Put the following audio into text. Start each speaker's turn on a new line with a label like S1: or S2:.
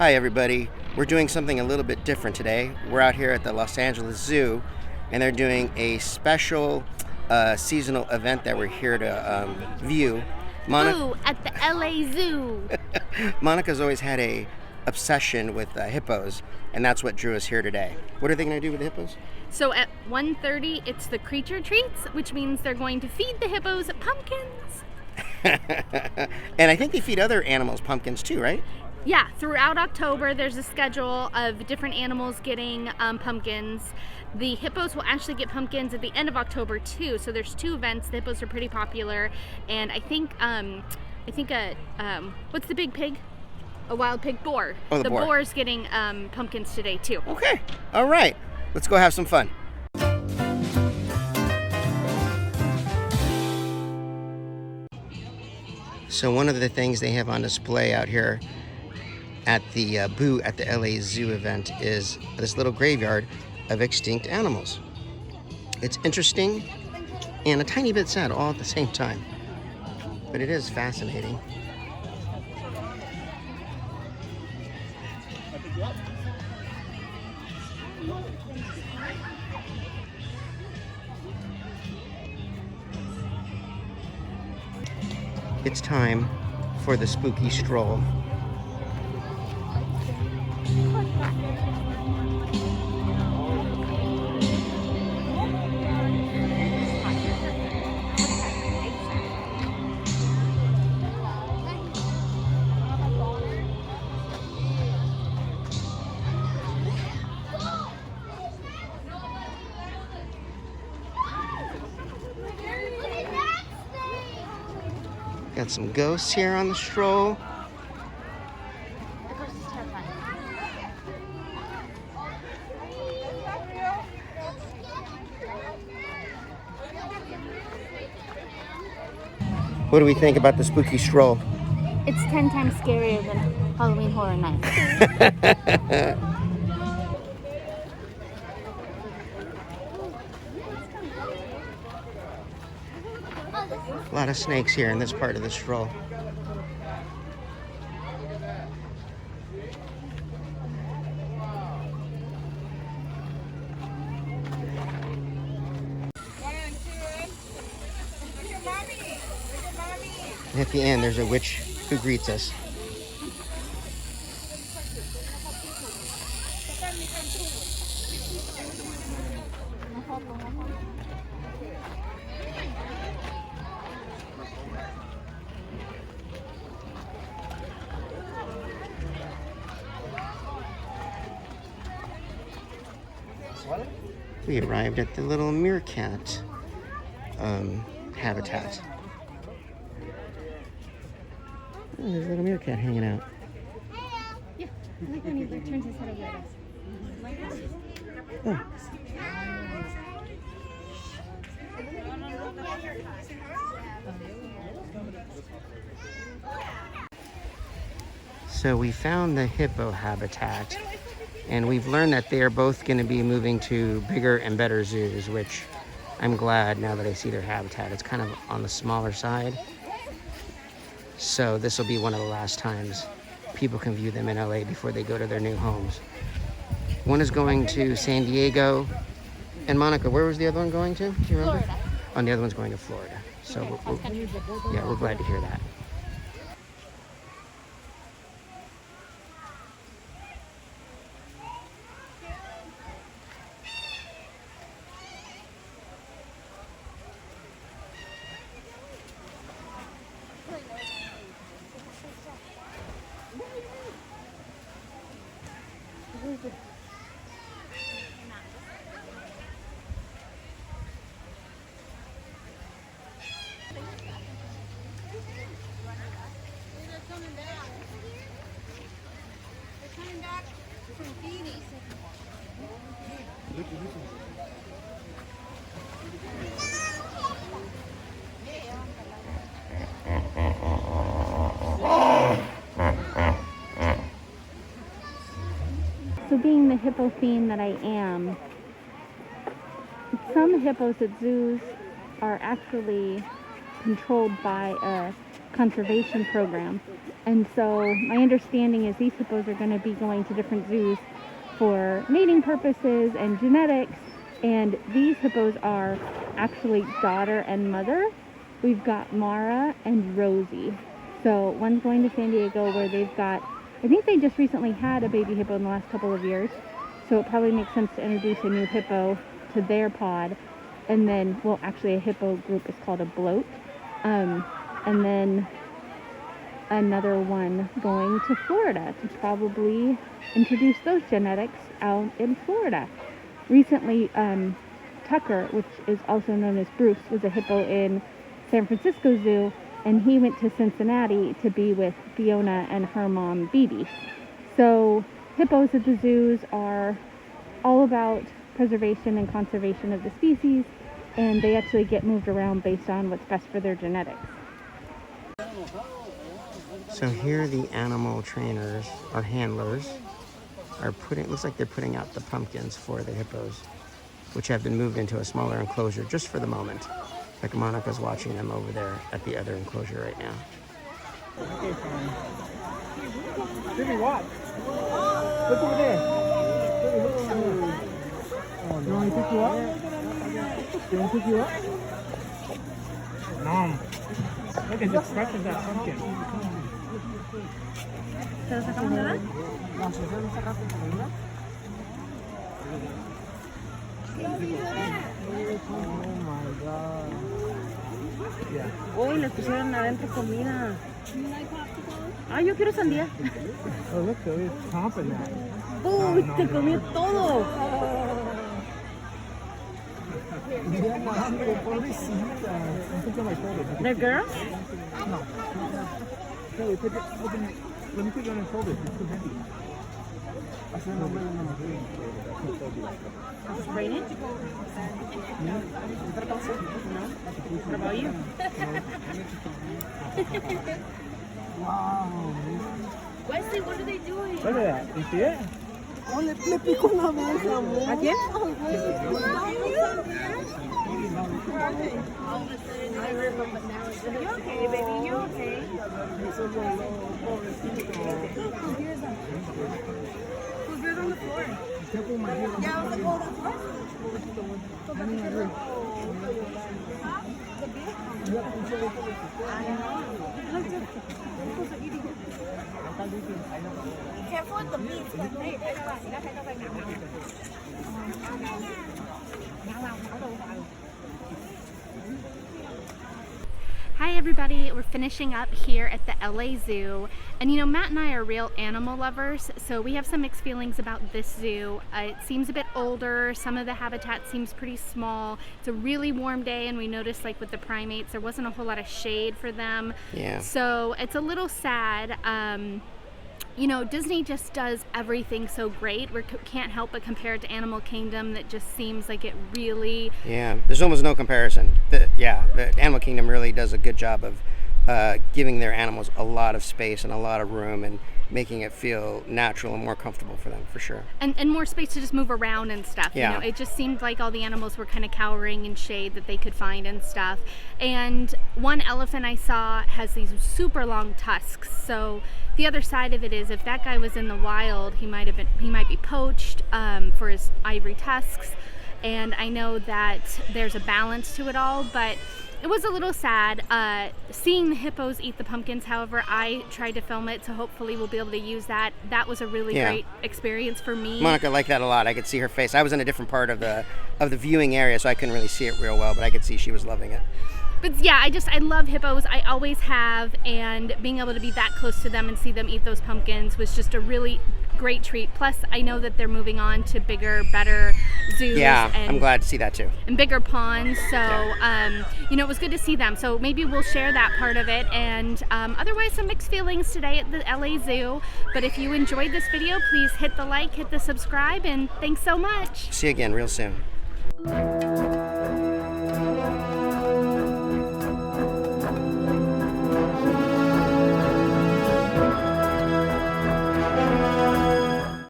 S1: Hi everybody, we're doing something a little bit different today. We're out here at the Los Angeles Zoo and they're doing a special seasonal event that we're here to view.
S2: Boo at the LA Zoo.
S1: Monica's always had a obsession with hippos, and that's what drew us here today. What are they going to do with the hippos?
S2: So at 1:30 it's the creature treats, which means they're going to feed the hippos pumpkins.
S1: And I think they feed other animals pumpkins too, right?
S2: Yeah, throughout October there's a schedule of different animals getting pumpkins. The hippos will actually get pumpkins at the end of October too, so there's two events. The hippos are pretty popular, and I think what's the big pig? A wild pig, boar.
S1: Oh, the boar.
S2: Boar's getting pumpkins today too.
S1: Okay, all right, let's go have some fun. So one of the things they have on display out here at the booth at the LA Zoo event is this little graveyard of extinct animals. It's interesting and a tiny bit sad all at the same time, but it is fascinating. It's time for the spooky stroll. Got some ghosts here on the stroll. What do we think about the spooky stroll?
S2: It's 10 times scarier than Halloween Horror Nights.
S1: A lot of snakes here in this part of the stroll. And at the end, there's a witch who greets us. We arrived at the little meerkat habitat. Oh, there's a little meerkat hanging out.
S2: Yeah, I like when he turns his head over at us.
S1: Oh. So we found the hippo habitat, and we've learned that they are both going to be moving to bigger and better zoos, which I'm glad now that I see their habitat. It's kind of on the smaller side. So this will be one of the last times people can view them in LA before they go to their new homes. One is going to San Diego. And Monica, where was the other one going to? Do you remember?
S2: Florida.
S1: Oh, and the other one's going to Florida. So we're glad to hear that.
S2: So being the hippo fiend that I am, some hippos at zoos are actually controlled by a conservation program. And so my understanding is these hippos are going to be going to different zoos for mating purposes and genetics. And these hippos are actually daughter and mother. We've got Mara and Rosie. So one's going to San Diego where they've got, I think they just recently had a baby hippo in the last couple of years. So it probably makes sense to introduce a new hippo to their pod. And then, well, actually a hippo group is called a bloat. And then another one going to Florida to probably introduce those genetics out in Florida. Recently, Tucker, which is also known as Bruce, was a hippo in San Francisco Zoo, and he went to Cincinnati to be with Buena and her mom, Bibi. So hippos at the zoos are all about preservation and conservation of the species, and they actually get moved around based on what's best for their genetics.
S1: So here the animal trainers, or handlers, are looks like they're putting out the pumpkins for the hippos, which have been moved into a smaller enclosure just for the moment. Like Monica's watching them over there at the other enclosure right now.
S3: Jimmy, watch. Look over there. You want me to pick you up? You want to pick you up? Nom. Look at the expression of that pumpkin.
S2: ¿Se lo sacamos de edad?
S3: Oh my god. Yeah.
S4: Uy, les pusieron adentro comida. Ah, yo quiero sandía.
S3: Oh, look, they're chomping that.
S4: Uy, te comió todo.
S3: Mira, madre, pobrecita. I'm thinking my shoulder.
S4: The girl?
S3: No. Kelly, let me put it on your shoulders. It's too heavy.
S4: Is it raining? No. What about you?
S3: Wow.
S4: Wesley, what are they doing?
S3: Look at that. You see it?
S4: Oh, le picó la mesa, amor. ¿A quién? You okay, baby? You okay? Who's good on the floor? Yeah, on the floor. Careful with the meat.
S2: Hi everybody, we're finishing up here at the LA Zoo, and you know, Matt and I are real animal lovers, so we have some mixed feelings about this zoo. It seems a bit older, some of the habitat seems pretty small. It's a really warm day, and we noticed like with the primates there wasn't a whole lot of shade for them.
S1: Yeah.
S2: So it's a little sad. You know, Disney just does everything so great. We can't help but compare it to Animal Kingdom that just seems like it really...
S1: Yeah, there's almost no comparison. The Animal Kingdom really does a good job of giving their animals a lot of space and a lot of room and making it feel natural and more comfortable for them, for sure.
S2: And more space to just move around and stuff.
S1: Yeah.
S2: You know, it just seemed like all the animals were kind of cowering in shade that they could find and stuff. And one elephant I saw has these super long tusks. So the other side of it is, if that guy was in the wild, he might be poached for his ivory tusks. And I know that there's a balance to it all, but it was a little sad seeing the hippos eat the pumpkins. However, I tried to film it, so hopefully we'll be able to use that. That was a really great experience for me.
S1: Monica liked that a lot. I could see her face. I was in a different part of the viewing area, so I couldn't really see it real well, but I could see she was loving it.
S2: But yeah, I love hippos. I always have, and being able to be that close to them and see them eat those pumpkins was just a really great treat. Plus, I know that they're moving on to bigger, better zoos.
S1: Yeah,
S2: and,
S1: I'm glad to see that too.
S2: And bigger ponds. So, you know, it was good to see them. So maybe we'll share that part of it. And otherwise, some mixed feelings today at the LA Zoo. But if you enjoyed this video, please hit the like, hit the subscribe, and thanks so much.
S1: See you again real soon.